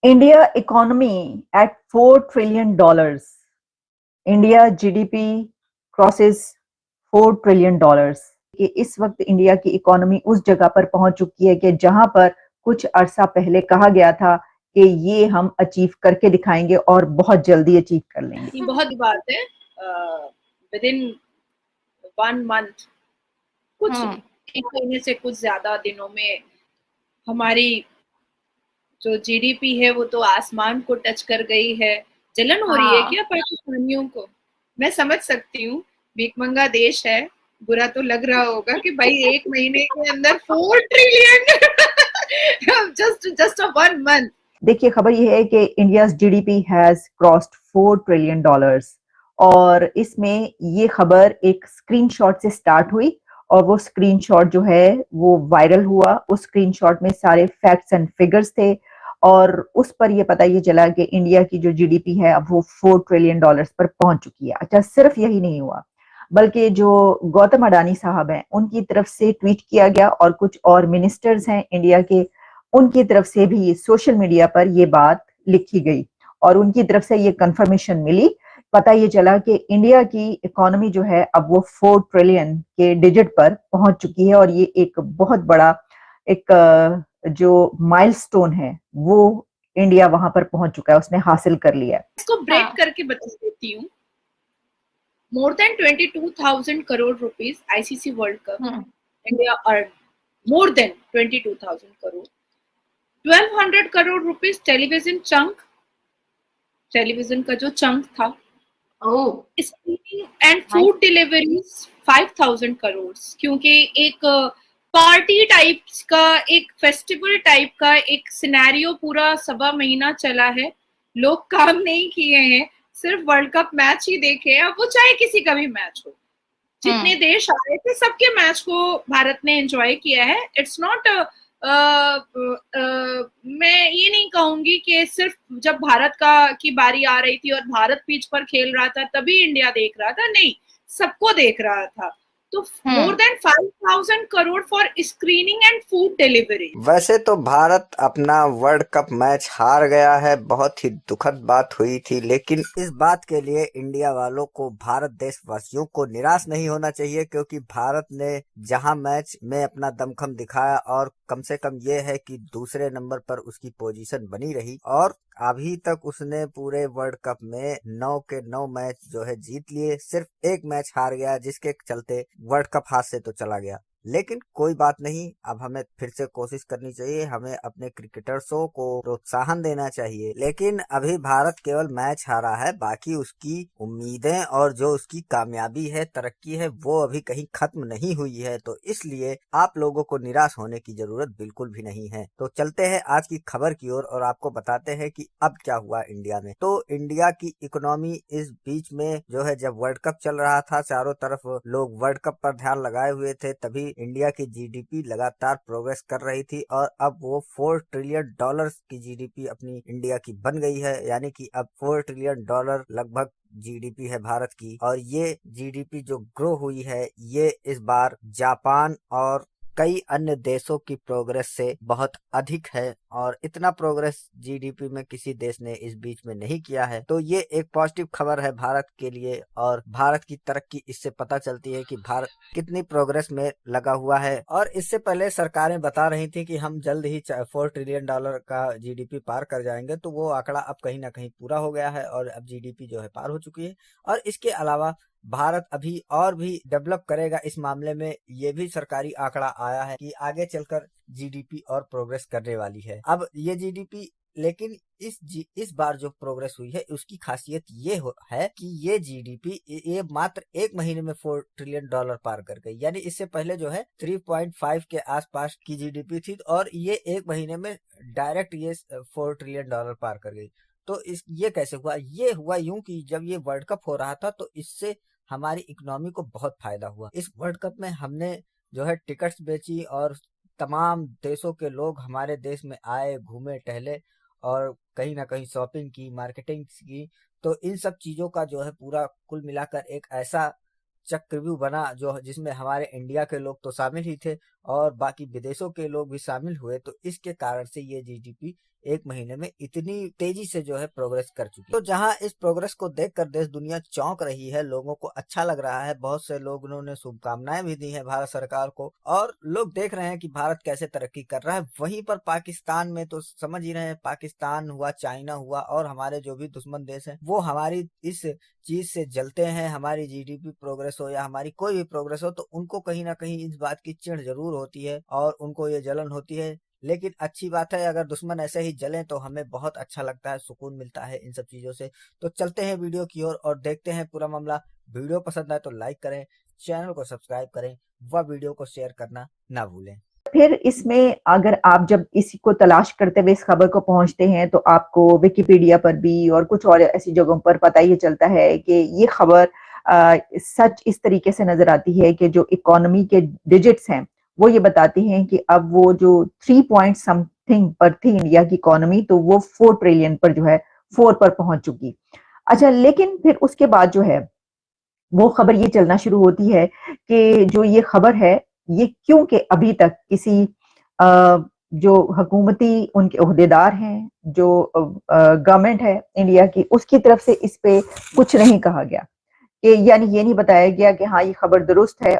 India economy at $4 trillion. India GDP crosses $4 trillion कि इस वक्त इंडिया की इकोनॉमी उस जगह पर पहुंच चुकी है कि जहां पर कुछ अरसा पहले कहा गया था कि ये हम अचीव करके दिखाएंगे और बहुत जल्दी अचीव कर लेंगे। बहुत बात है। विद इन 1 मंथ, कुछ एक महीने से कुछ ज्यादा दिनों में हमारी जो जीडीपी है वो तो आसमान को टच कर गई है। जलन हो रही है क्या पाकिस्तानियों को? मैं समझ सकती हूँ, भीखमंगा देश है, बुरा तो लग रहा होगा कि भाई एक महीने के अंदर 4 ट्रिलियन जस्ट अ 1 मंथ। देखिए, खबर यह है कि India GDP has crossed $4 trillion और इसमें ये खबर एक स्क्रीनशॉट से स्टार्ट हुई और वो स्क्रीनशॉट जो है वो वायरल हुआ। उस स्क्रीनशॉट में सारे फैक्ट्स एंड फिगर्स थे और उस पर ये पता ये चला कि इंडिया की जो जीडीपी है अब वो $4 ट्रिलियन पर पहुंच चुकी है। अच्छा, सिर्फ यही नहीं हुआ बल्कि जो गौतम अडानी साहब हैं उनकी तरफ से ट्वीट किया गया और कुछ और मिनिस्टर्स हैं इंडिया के, उनकी तरफ से भी सोशल मीडिया पर ये बात लिखी गई और उनकी तरफ से ये कंफर्मेशन मिली। पता ये चला कि इंडिया की इकोनॉमी जो है अब वो 4 ट्रिलियन के डिजिट पर पहुंच चुकी है और ये एक बहुत बड़ा एक जो माइलस्टोन है वो इंडिया वहां पर पहुंच चुका है, उसने हासिल कर लिया है। इसको ब्रेक करके बता देती हूँ। More than 22,000 crore rupees ICC world cup India earn, more than 22,000 crore. 1,200 crore rupees television chunk, television का जो चंक था। Streaming and food deliveries 5,000 crore, क्योंकि एक पार्टी टाइप का, एक फेस्टिवल टाइप का एक सिनेरियो पूरा सवा महीना चला है। लोग काम नहीं किए हैं, सिर्फ वर्ल्ड कप मैच ही देखे हैं, अब वो चाहे किसी का भी मैच हो। जितने देश आए थे सबके मैच को भारत ने एंजॉय किया है। इट्स नॉट मैं ये नहीं कहूंगी कि सिर्फ जब भारत का की बारी आ रही थी और भारत पिच पर खेल रहा था तभी इंडिया देख रहा था, नहीं, सबको देख रहा था। तो मोर than 5,000 crore for screening and food delivery. वैसे तो भारत अपना वर्ल्ड कप मैच हार गया है, बहुत ही दुखद बात हुई थी, लेकिन इस बात के लिए इंडिया वालों को, भारत देशवासियों को निराश नहीं होना चाहिए, क्योंकि भारत ने जहां मैच में अपना दमखम दिखाया और कम से कम ये है कि दूसरे नंबर पर उसकी पोजीशन बनी रही और अभी तक उसने पूरे वर्ल्ड कप में 9 के 9 मैच जो है जीत लिए, सिर्फ एक मैच हार गया जिसके चलते वर्ल्ड कप हाथ से तो चला गया। लेकिन कोई बात नहीं, अब हमें फिर से कोशिश करनी चाहिए, हमें अपने क्रिकेटर्सों को प्रोत्साहन देना चाहिए। लेकिन अभी भारत केवल मैच हारा है, बाकी उसकी उम्मीदें और जो उसकी कामयाबी है, तरक्की है, वो अभी कहीं खत्म नहीं हुई है। तो इसलिए आप लोगों को निराश होने की जरूरत बिल्कुल भी नहीं है। तो चलते हैं आज की खबर की ओर और आपको बताते हैं कि अब क्या हुआ इंडिया में। तो इंडिया की इकोनॉमी इस बीच में जो है, जब वर्ल्ड कप चल रहा था, चारों तरफ लोग वर्ल्ड कप पर ध्यान लगाए हुए थे, तभी इंडिया की जीडीपी लगातार प्रोग्रेस कर रही थी और अब वो $4 ट्रिलियन की जीडीपी अपनी इंडिया की बन गई है। यानी कि अब $4 ट्रिलियन लगभग जीडीपी है भारत की। और ये जीडीपी जो ग्रो हुई है, ये इस बार जापान और कई अन्य देशों की प्रोग्रेस से बहुत अधिक है और इतना प्रोग्रेस जीडीपी में किसी देश ने इस बीच में नहीं किया है। तो ये एक पॉजिटिव खबर है भारत के लिए और भारत की तरक्की इससे पता चलती है कि भारत कितनी प्रोग्रेस में लगा हुआ है। और इससे पहले सरकारें बता रही थी कि हम जल्द ही $4 ट्रिलियन का जीडीपी पार कर जाएंगे, तो वो आंकड़ा अब कहीं ना कहीं पूरा हो गया है और अब जीडीपी जो है पार हो चुकी है। और इसके अलावा भारत अभी और भी डेवलप करेगा इस मामले में, ये भी सरकारी आंकड़ा आया है कि आगे चलकर जीडीपी और प्रोग्रेस करने वाली है। अब ये जीडीपी, लेकिन इस बार जो प्रोग्रेस हुई है उसकी खासियत ये है कि ये जीडीपी ये मात्र एक महीने में $4 ट्रिलियन पार कर गई। यानी इससे पहले जो है 3.5 के आसपास की जीडीपी थी और ये एक महीने में डायरेक्ट ये $4 ट्रिलियन पार कर गई। तो ये कैसे हुआ? ये हुआ यूं कि जब ये वर्ल्ड कप हो रहा था तो इससे हमारी इकोनॉमी को बहुत फायदा हुआ। इस वर्ल्ड कप में हमने जो है टिकट्स बेची और तमाम देशों के लोग हमारे देश में आए, घूमे, टहले और कहीं ना कहीं शॉपिंग की, मार्केटिंग की। तो इन सब चीजों का जो है पूरा कुल मिलाकर एक ऐसा चक्रव्यूह बना जो जिसमें हमारे इंडिया के लोग तो शामिल ही थे और बाकी विदेशों के लोग भी शामिल हुए। तो इसके कारण से ये जीडीपी एक महीने में इतनी तेजी से जो है प्रोग्रेस कर चुकी है। तो जहां इस प्रोग्रेस को देखकर देश दुनिया चौंक रही है, लोगों को अच्छा लग रहा है, बहुत से लोगों ने शुभकामनाएं भी दी है भारत सरकार को, और लोग देख रहे हैं कि भारत कैसे तरक्की कर रहा है। वहीं पर पाकिस्तान में तो समझ ही रहे हैं, पाकिस्तान हुआ, चाइना हुआ, और हमारे जो भी दुश्मन देश हैं वो हमारी इस चीज से जलते हैं। हमारी जीडीपी प्रोग्रेस हो या हमारी कोई भी प्रोग्रेस हो, तो उनको कहीं ना कहीं इस बात की चिढ़ जरूर होती है और उनको ये जलन होती है। लेकिन अच्छी बात है, अगर दुश्मन ऐसे ही जलें तो हमें बहुत अच्छा लगता है, सुकून मिलता है इन सब चीजों से। तो चलते हैं वीडियो की ओर और देखते हैं पूरा मामला। वीडियो पसंद आए तो लाइक करें, चैनल को सब्सक्राइब करें व वीडियो को शेयर करना ना भूलें। फिर इसमें अगर आप जब इसी को तलाश करते हुए इस खबर को पहुंचते हैं तो आपको विकिपीडिया पर भी और कुछ और ऐसी जगहों पर पता ये चलता है कि ये खबर सच इस तरीके से नजर आती है कि जो इकोनॉमी के डिजिट्स हैं वो ये बताती हैं कि अब वो जो 3 पॉइंट समथिंग पर थी इंडिया की इकोनॉमी, तो वो 4 ट्रिलियन पर जो है 4 पर पहुंच चुकी। अच्छा, लेकिन फिर उसके बाद जो है वो खबर ये चलना शुरू होती है कि जो ये खबर है ये क्योंकि अभी तक किसी जो हुकूमती उनके ओहदेदार हैं, जो गवर्नमेंट है इंडिया की, उसकी तरफ से इस पे कुछ नहीं कहा गया, कि यानी ये नहीं बताया गया कि हाँ ये खबर दुरुस्त है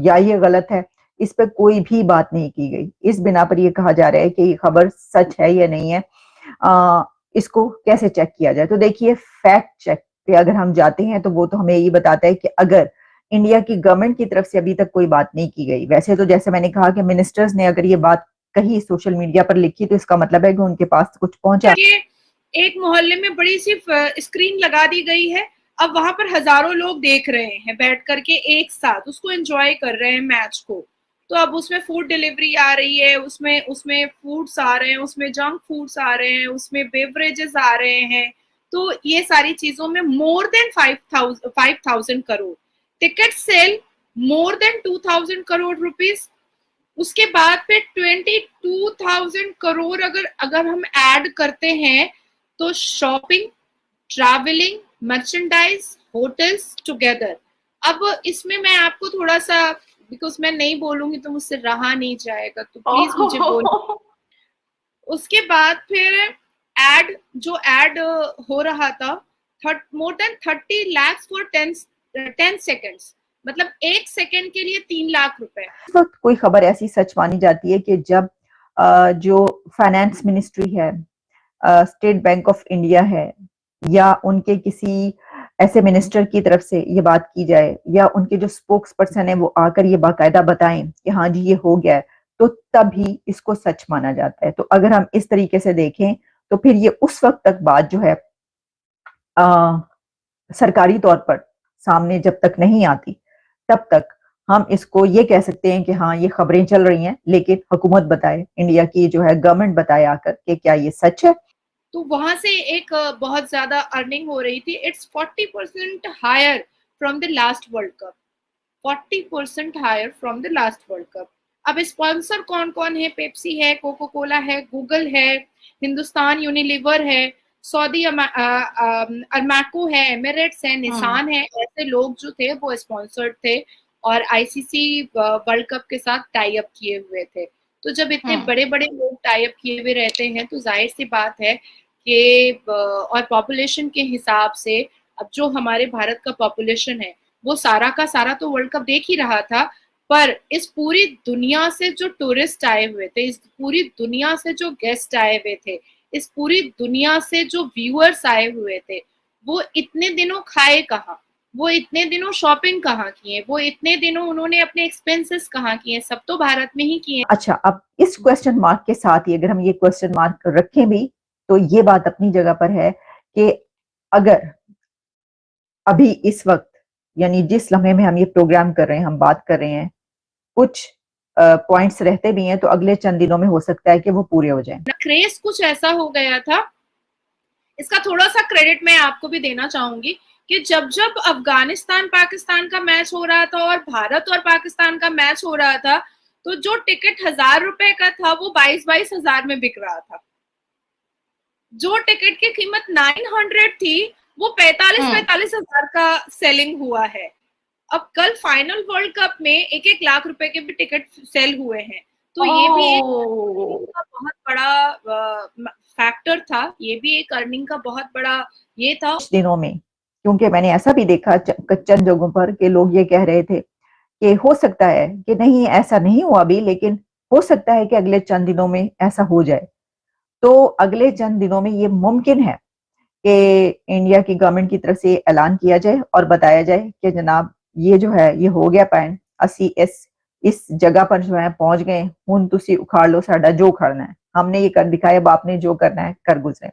या ये गलत है। इस पे कोई भी बात नहीं की गई। इस बिना पर ये कहा जा रहा है कि ये खबर सच है या नहीं है, इसको कैसे चेक किया जाए। तो देखिए, फैक्ट चेक पे अगर हम जाते हैं तो वो तो हमें ये बताता है कि अगर इंडिया की गवर्नमेंट की तरफ से अभी तक कोई बात नहीं की गई, वैसे तो जैसे मैंने कहा कि मिनिस्टर्स ने अगर ये बात कही, सोशल मीडिया पर लिखी, तो इसका मतलब है कि उनके पास कुछ पहुंचा। एक मोहल्ले में बड़ी सी स्क्रीन लगा दी गई है, अब वहां पर हजारों लोग देख रहे हैं बैठ करके एक साथ, उसको एंजॉय कर रहे हैं मैच को। तो अब उसमें फूड डिलीवरी आ रही है, उसमें उसमें फूड्स आ रहे हैं, उसमें जंक फूड्स आ रहे हैं, उसमें बेवरेजेस आ रहे हैं। तो ये सारी चीजों में more than 5,000 crore ticket sale, more than 2,000 crore rupees. उसके बाद फिर 22,000 करोड़ अगर हम ऐड करते हैं तो shopping, travelling, merchandise, hotels together. अब इसमें मैं आपको थोड़ा सा, बिकॉज मैं नहीं बोलूंगी तो मुझसे रहा नहीं जाएगा, तो प्लीज मुझे बोलो। उसके बाद फिर जो एड हो रहा था, more than 30 lakhs for 10 seconds, मतलब 1 सेकेंड के लिए 3 लाख रुपए। इस वक्त कोई खबर ऐसी सच मानी जाती है कि जब जो फाइनेंस मिनिस्ट्री है, स्टेट बैंक ऑफ इंडिया है, या उनके किसी ऐसे मिनिस्टर की तरफ से ये बात की जाए, या उनके जो स्पोक्स पर्सन है वो आकर ये बाकायदा बताएं कि हाँ जी ये हो गया है, तो तभी इसको सच माना जाता है। तो अगर हम इस तरीके से देखें तो फिर ये उस वक्त तक बात जो है सरकारी तौर पर सामने जब तक नहीं आती, तब तक हम इसको ये कह सकते हैं कि हाँ ये खबरें चल रही हैं, लेकिन हुकूमत बताए, इंडिया की जो है गवर्नमेंट बताए आकर कि क्या ये सच है। तो वहां से एक बहुत ज्यादा अर्निंग हो रही थी। It's 40% higher from the last world cup, 40% higher from the last world cup. अब स्पॉन्सर कौन कौन है? पेप्सी है, कोको कोला है, गूगल है, हिंदुस्तान यूनिलीवर है, सऊदी अरमाको है, एमिरेट्स है, निसान है। ऐसे लोग जो थे वो स्पॉन्सर्ड थे और आईसीसी वर्ल्ड कप के साथ टाई अप किए हुए थे। तो जब इतने बड़े बड़े लोग टाई अप किए हुए रहते हैं तो जाहिर सी बात है कि और पॉपुलेशन के हिसाब से अब जो हमारे भारत का पॉपुलेशन है वो सारा का सारा तो वर्ल्ड कप देख ही रहा था, पर इस पूरी दुनिया से जो टूरिस्ट आए हुए थे, इस पूरी दुनिया से जो गेस्ट आए हुए थे, इस पूरी दुनिया से जो व्यूअर्स आए हुए थे, वो इतने दिनों खाए कहाँ, वो इतने दिनों शॉपिंग कहाँ किए, वो इतने दिनों उन्होंने अपने एक्सपेंसेस कहाँ किए? सब तो भारत में ही किए। अच्छा, अब इस क्वेश्चन मार्क के साथ ही अगर हम ये क्वेश्चन मार्क रखें भी तो ये बात अपनी जगह पर है कि अगर अभी इस वक्त, यानी जिस लम्हे में हम ये प्रोग्राम कर रहे हैं, हम बात कर रहे हैं, कुछ पॉइंट्स रहते भी हैं तो अगले चंद दिनों में हो सकता है कि वो पूरे हो जाएं। क्रेज कुछ ऐसा हो गया था, इसका थोड़ा सा क्रेडिट मैं आपको भी देना चाहूंगी कि जब जब अफगानिस्तान पाकिस्तान का मैच हो रहा था और भारत और पाकिस्तान का मैच हो रहा था, तो जो टिकट 1,000 रुपए का था वो 22-22 हजार में बिक रहा था। जो टिकट की कीमत 900 थी वो 45-45 हजार का सेलिंग हुआ है। अब कल फाइनल वर्ल्ड कप में 1-1 लाख रुपए के भी टिकट सेल हुए हैं। तो ये भी एक ओह, का बहुत बड़ा फैक्टर था, ये भी एक अर्निंग का बहुत बड़ा ये था। कुछ दिनों में, क्योंकि मैंने ऐसा भी देखा चंद जगहों पर कि लोग ये कह रहे थे कि हो सकता है कि नहीं, ऐसा नहीं हुआ अभी, लेकिन हो सकता है कि अगले चंद दिनों में ऐसा हो जाए। तो अगले चंद दिनों में ये मुमकिन है कि इंडिया की गवर्नमेंट की तरफ से ऐलान किया जाए और बताया जाए कि जनाब ये जो है ये हो गया पैन, असी इस जगह पर जो है पहुंच गए, हुन तुसी उखाड़ लो साडा जो उखाड़ना है, हमने ये कर दिखाया, अब आपने जो करना है कर गुजरे।